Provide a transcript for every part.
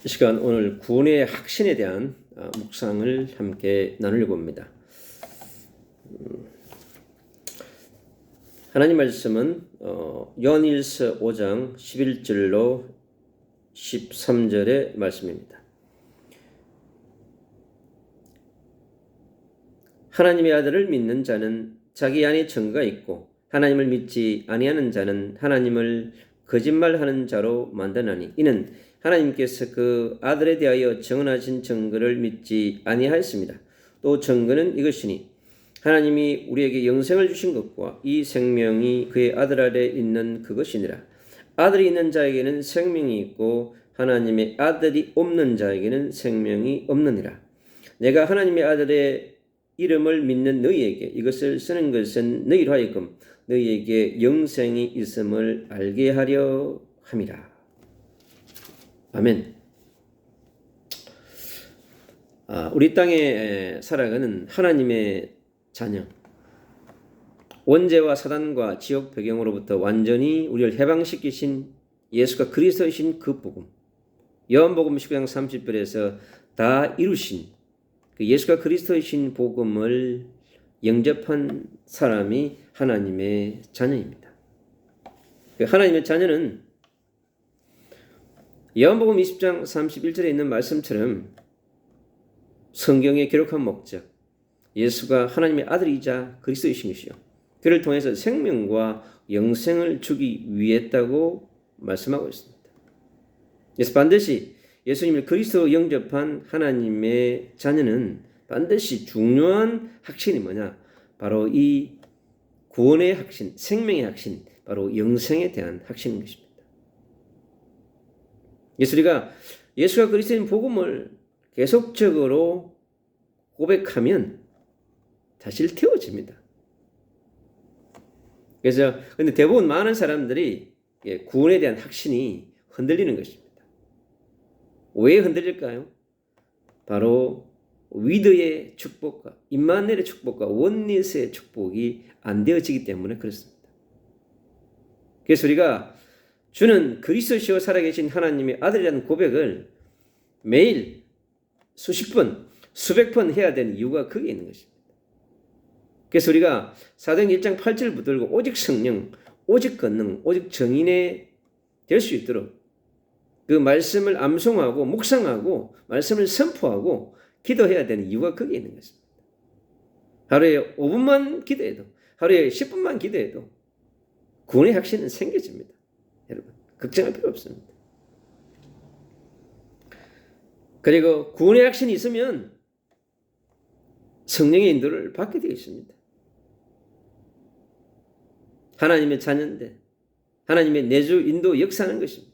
이 시간 오늘 구원의 확신에 대한 묵상을 함께 나누려고 합니다. 하나님 말씀은 요한일서 5장 11절로 13절의 말씀입니다. 하나님의 아들을 믿는 자는 자기 안에 증거가 있고 하나님을 믿지 아니하는 자는 하나님을 거짓말하는 자로 만드나니 이는 하나님께서 그 아들에 대하여 증언하신 증거를 믿지 아니하였습니다. 또 증거는 이것이니 하나님이 우리에게 영생을 주신 것과 이 생명이 그의 아들 아래 있는 그것이니라. 아들이 있는 자에게는 생명이 있고 하나님의 아들이 없는 자에게는 생명이 없느니라. 내가 하나님의 아들의 이름을 믿는 너희에게 이것을 쓰는 것은 너희로 하여금 너희에게 영생이 있음을 알게 하려 함이라. 아멘. 우리 땅에 살아가는 하나님의 자녀, 원죄와 사단과 지옥 배경으로부터 완전히 우리를 해방시키신 예수가 그리스도이신 그 복음, 요한복음 19장 30절에서 다 이루신 그 예수가 그리스도이신 복음을 영접한 사람이 하나님의 자녀입니다. 그 하나님의 자녀는 요한복음 20장 31절에 있는 말씀처럼 성경에 기록한 목적, 예수가 하나님의 아들이자 그리스도이신 것이요 그를 통해서 생명과 영생을 주기 위했다고 말씀하고 있습니다. 그래서 반드시 예수님을 그리스도로 영접한 하나님의 자녀는 반드시 중요한 확신이 뭐냐? 바로 이 구원의 확신, 생명의 확신, 바로 영생에 대한 확신인 것입니다. 우리가 예수가 그리스도인 복음을 계속적으로 고백하면 사실 태워집니다. 그래서 근데 대부분 많은 사람들이 구원에 대한 확신이 흔들리는 것입니다. 왜 흔들릴까요? 바로 위드의 축복과 임마누엘의 축복과 원리스의 축복이 안 되어지기 때문에 그렇습니다. 그래서 우리가 주는 그리스도시요 살아계신 하나님의 아들이라는 고백을 매일 수십 번, 수백 번 해야 되는 이유가 거기에 있는 것입니다. 그래서 우리가 사도행 1장 8절 붙들고 오직 성령, 오직 권능, 오직 정인에 될 수 있도록 그 말씀을 암송하고 묵상하고 말씀을 선포하고 기도해야 되는 이유가 거기에 있는 것입니다. 하루에 5분만 기도해도, 하루에 10분만 기도해도 구원의 확신은 생겨집니다. 여러분, 걱정할 필요 없습니다. 그리고 구원의 확신이 있으면 성령의 인도를 받게 되어 있습니다. 하나님의 자녀인데 하나님의 내주 인도 역사하는 것입니다.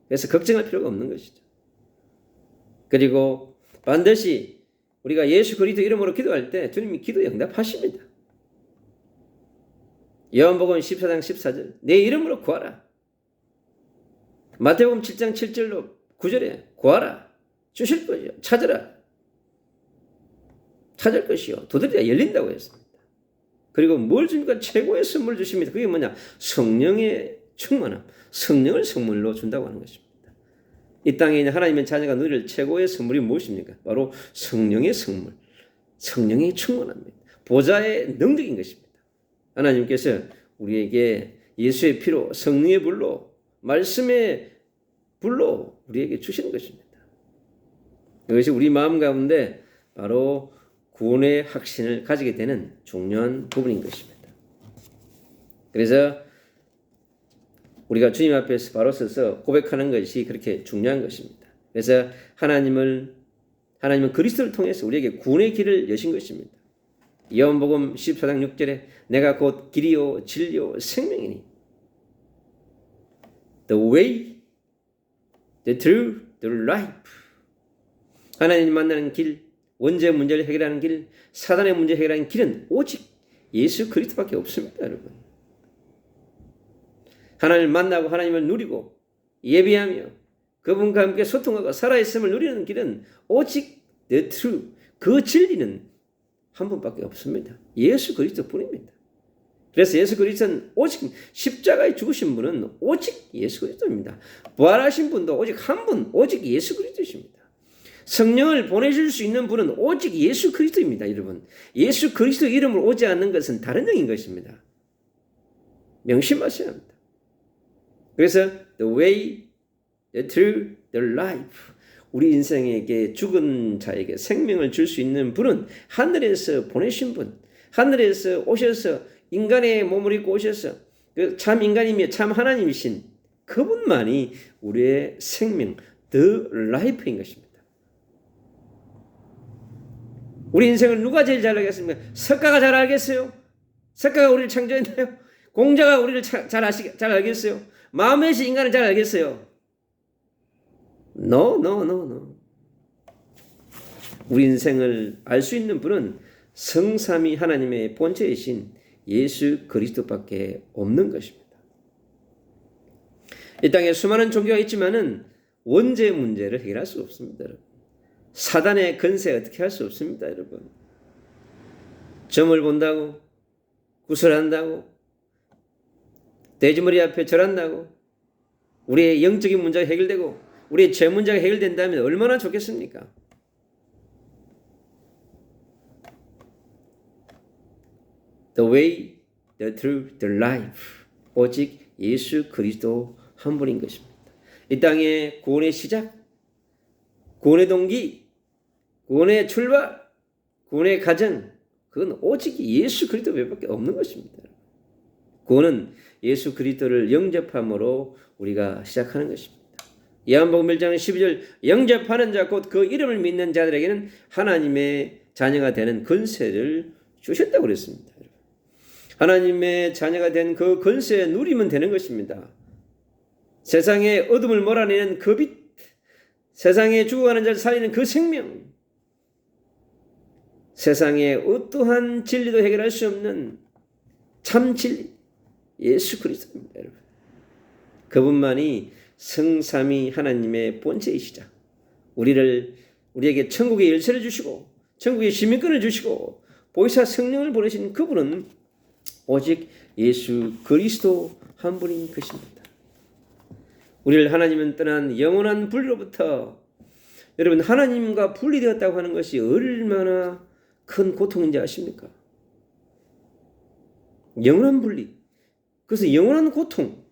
그래서 걱정할 필요가 없는 것이죠. 그리고 반드시 우리가 예수 그리스도 이름으로 기도할 때 주님이 기도에 응답하십니다. 요한복음 14장 14절 내 이름으로 구하라. 마태복음 7장 7절로 9절에 구하라. 주실 것이요. 찾으라. 찾을 것이요. 두드리라 열린다고 했습니다. 그리고 뭘 주니까 최고의 선물을 주십니다. 그게 뭐냐? 성령의 충만함. 성령을 선물로 준다고 하는 것입니다. 이 땅에 있는 하나님의 자녀가 누릴 최고의 선물이 무엇입니까? 바로 성령의 선물. 성령의 충만함입니다. 보좌의 능력인 것입니다. 하나님께서 우리에게 예수의 피로 성령의 불로 말씀의 불로 우리에게 주시는 것입니다. 이것이 우리 마음 가운데 바로 구원의 확신을 가지게 되는 중요한 부분인 것입니다. 그래서 우리가 주님 앞에서 바로 서서 고백하는 것이 그렇게 중요한 것입니다. 그래서 하나님은 그리스도를 통해서 우리에게 구원의 길을 여신 것입니다. 요한복음 14장 6절에 내가 곧 길이요 진리요 생명이니 The way, the truth, the life. 하나님 만나는 길, 원죄 문제를 해결하는 길, 사단의 문제 해결하는 길은 오직 예수 그리스도밖에 없습니다, 여러분. 하나님을 만나고 하나님을 누리고 예배하며 그분과 함께 소통하고 살아있음을 누리는 길은 오직 the truth, 그 진리는 한 분밖에 없습니다. 예수 그리스도뿐입니다. 그래서 예수 그리스도는 오직 십자가에 죽으신 분은 오직 예수 그리스도입니다. 부활하신 분도 오직 한 분, 오직 예수 그리스도십니다. 성령을 보내줄 수 있는 분은 오직 예수 그리스도입니다. 여러분, 예수 그리스도 이름으로 오지 않는 것은 다른 영인 것입니다. 명심하셔야 합니다. 그래서 the way, the truth, the life, 우리 인생에게 죽은 자에게 생명을 줄 수 있는 분은 하늘에서 보내신 분, 하늘에서 오셔서 인간의 몸을 입고 오셔서 참 인간이며 참 하나님이신 그분만이 우리의 생명, the life인 것입니다. 우리 인생을 누가 제일 잘 알겠습니까? 석가가 잘 알겠어요? 석가가 우리를 창조했나요? 공자가 우리를 잘 알겠어요? 마음의 신 인간을 잘 알겠어요? No. 우리 인생을 알 수 있는 분은 성삼위 하나님의 본체이신 예수 그리스도밖에 없는 것입니다. 이 땅에 수많은 종교가 있지만은 원죄 문제를 해결할 수 없습니다. 여러분. 사단의 건세 어떻게 할 수 없습니다. 여러분. 점을 본다고, 구슬한다고, 돼지머리 앞에 절한다고, 우리의 영적인 문제가 해결되고 우리의 죄 문제가 해결된다면 얼마나 좋겠습니까? The way, the truth, the life. 오직 예수 그리스도 한 분인 것입니다. 이 땅의 구원의 시작, 구원의 동기, 구원의 출발, 구원의 가정, 그건 오직 예수 그리스도 외밖에 없는 것입니다. 구원은 예수 그리스도를 영접함으로 우리가 시작하는 것입니다. 요한복음 1장 12절 영접하는 자 곧 그 이름을 믿는 자들에게는 하나님의 자녀가 되는 권세를 주셨다고 그랬습니다. 하나님의 자녀가 된 그 권세에 누리면 되는 것입니다. 세상의 어둠을 몰아내는 그 빛, 세상에 죽어가는 자를 살리는 그 생명, 세상의 어떠한 진리도 해결할 수 없는 참 진리, 예수 그리스도입니다. 여러분. 그분만이 성삼위 하나님의 본체이시자 우리에게 천국의 열쇠를 주시고 천국의 시민권을 주시고 보혜사 성령을 보내신 그분은 오직 예수 그리스도 한 분인 것입니다. 우리를 하나님은 떠난 영원한 분리로부터, 여러분, 하나님과 분리되었다고 하는 것이 얼마나 큰 고통인지 아십니까? 영원한 분리, 그래서 영원한 고통,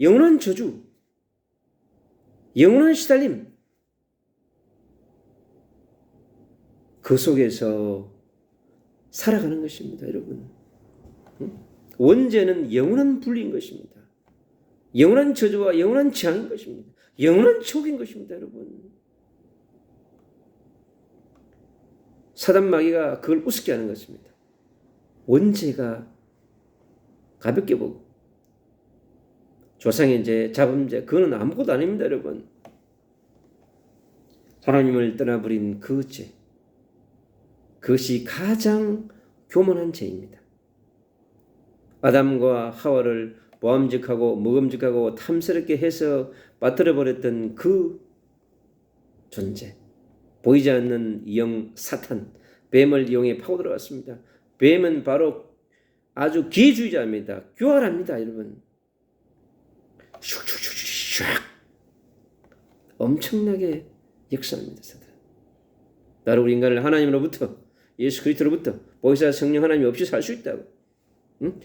영원한 저주, 영원한 시달림, 그 속에서 살아가는 것입니다. 여러분, 원죄는 영원한 분리인 것입니다. 영원한 저주와 영원한 재앙인 것입니다. 영원한 촉인 것입니다. 여러분, 사단 마귀가 그걸 우습게 하는 것입니다. 원죄가 가볍게 보고 조상의 죄, 자범죄, 그거는 아무것도 아닙니다. 여러분, 하나님을 떠나버린 그 죄, 그것이 가장 교만한 죄입니다. 아담과 하와를 모함직하고 먹음직하고 탐스럽게 해서 빠뜨려버렸던 그 존재, 보이지 않는 영 사탄, 뱀을 이용해 파고 들어갔습니다. 뱀은 바로 아주 기회주의자입니다. 교활합니다. 여러분, 슉슉슉슉 엄청나게 역사합니다. 사탄. 나로 우리 인간을 하나님으로부터, 예수 그리스도로부터, 보혜사 성령 하나님 없이 살 수 있다고,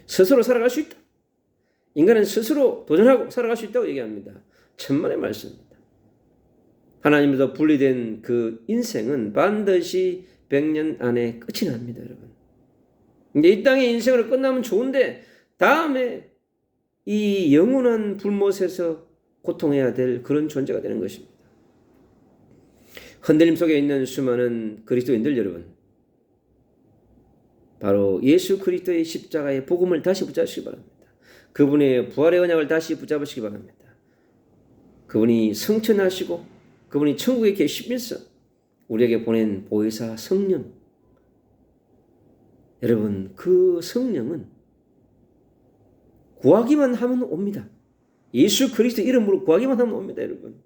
스스로 살아갈 수 있다. 인간은 스스로 도전하고 살아갈 수 있다고 얘기합니다. 천만의 말씀입니다. 하나님으로부터 분리된 그 인생은 반드시 100년 안에 끝이 납니다. 여러분, 근데 이 땅의 인생으로 끝나면 좋은데 다음에 이 영원한 불못에서 고통해야 될 그런 존재가 되는 것입니다. 흔들림 속에 있는 수많은 그리스도인들 여러분, 바로 예수 그리스도의 십자가의 복음을 다시 붙잡으시기 바랍니다. 그분의 부활의 언약을 다시 붙잡으시기 바랍니다. 그분이 성천하시고 그분이 천국에 계시면서 우리에게 보낸 보혜사 성령, 여러분, 그 성령은 구하기만 하면 옵니다. 예수 그리스도 이름으로 구하기만 하면 옵니다. 여러분,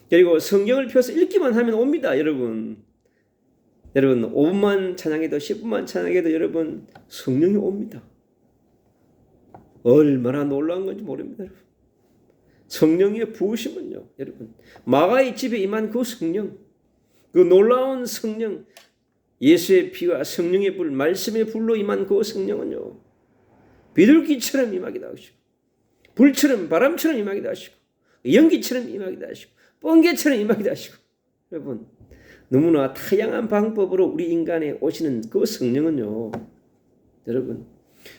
그리고 성경을 펴서 읽기만 하면 옵니다. 여러분, 여러분 5분만 찬양해도 10분만 찬양해도 여러분 성령이 옵니다. 얼마나 놀라운 건지 모릅니다. 여러분. 성령의 부으심은요. 여러분 마가의 집에 임한 그 성령, 그 놀라운 성령, 예수의 피와 성령의 불, 말씀의 불로 임한 그 성령은요. 비둘기처럼 임하기도 하시고 불처럼 바람처럼 임하기도 하시고 연기처럼 임하기도 하시고 번개처럼 임하기도 하시고 여러분 너무나 다양한 방법으로 우리 인간에 오시는 그 성령은요. 여러분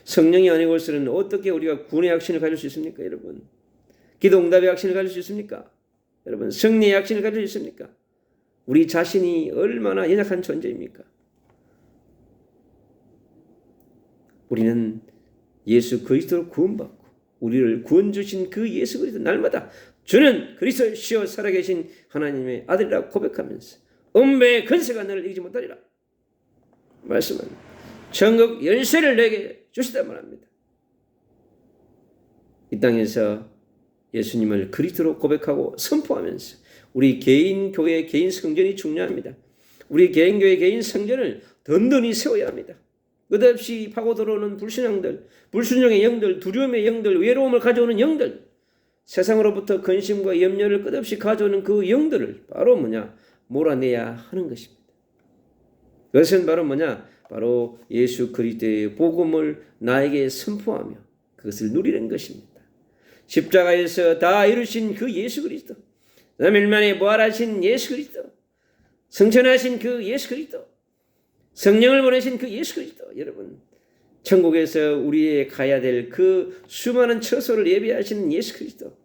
성령이 아니고서는 어떻게 우리가 구원의 확신을 가질 수 있습니까? 여러분 기도 응답의 확신을 가질 수 있습니까? 여러분 승리의 확신을 가질 수 있습니까? 우리 자신이 얼마나 연약한 존재입니까? 우리는 예수 그리스도로 구원받고 우리를 구원 주신 그 예수 그리스도 날마다 주는 그리스도시여 살아계신 하나님의 아들이라고 고백하면서 음배의 근세가 너를 이기지 못하리라 말씀합니다. 천국 열쇠를 내게 주시다 말합니다. 이 땅에서 예수님을 그리스도로 고백하고 선포하면서 우리 개인 교회 개인 성전이 중요합니다. 우리 개인 교회 개인 성전을 든든히 세워야 합니다. 끝없이 파고 들어오는 불신앙들, 불순종의 영들, 두려움의 영들, 외로움을 가져오는 영들, 세상으로부터 근심과 염려를 끝없이 가져오는 그 영들을 바로 몰아내야 하는 것입니다. 그것은 바로 바로 예수 그리스도의 복음을 나에게 선포하며 그것을 누리는 것입니다. 십자가에서 다 이루신 그 예수 그리스도, 3일 만에 부활하신 예수 그리스도, 승천하신 그 예수 그리스도, 성령을 보내신 그 예수 그리스도, 여러분 천국에서 우리의 가야 될 그 수많은 처소를 예비하시는 예수 그리스도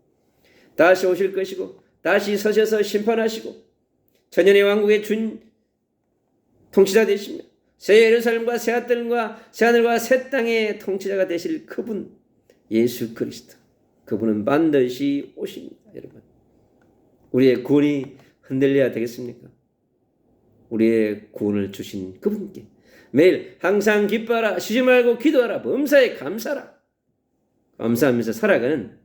다시 오실 것이고 다시 서셔서 심판하시고 천년의 왕국의 준 통치자 되시며 새 예루살렘과 새 하늘과 새 땅의 통치자가 되실 그분 예수 그리스도, 그분은 반드시 오십니다. 여러분 우리의 구원이 흔들려야 되겠습니까? 우리의 구원을 주신 그분께 매일 항상 기뻐하라, 쉬지 말고 기도하라, 범사에 감사하라. 감사하면서 살아가는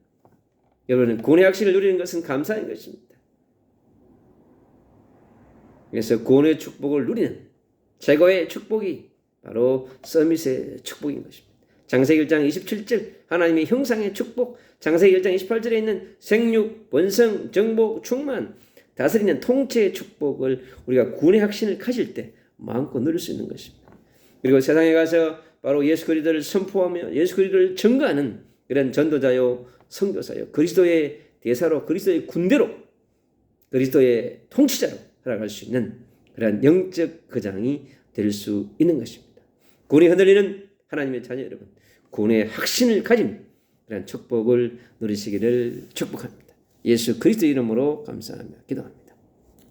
여러분은 구원의 확신을 누리는 것은 감사인 것입니다. 그래서 구원의 축복을 누리는 최고의 축복이 바로 서밋의 축복인 것입니다. 창세기 1장 27절 하나님의 형상의 축복, 창세기 1장 28절에 있는 생육, 번성, 정복, 충만, 다스리는 통치의 축복을 우리가 구원의 확신을 가질 때 마음껏 누릴 수 있는 것입니다. 그리고 세상에 가서 바로 예수 그리스도를 선포하며 예수 그리스도를 증거하는 그런 전도자요, 선교사요, 그리스도의 대사로, 그리스도의 군대로, 그리스도의 통치자로 살아갈 수 있는 그런 영적 거장이 될 수 있는 것입니다. 구원이 흔들리는 하나님의 자녀 여러분, 구원의 확신을 가진 그런 축복을 누리시기를 축복합니다. 예수 그리스도 이름으로 감사하며 기도합니다.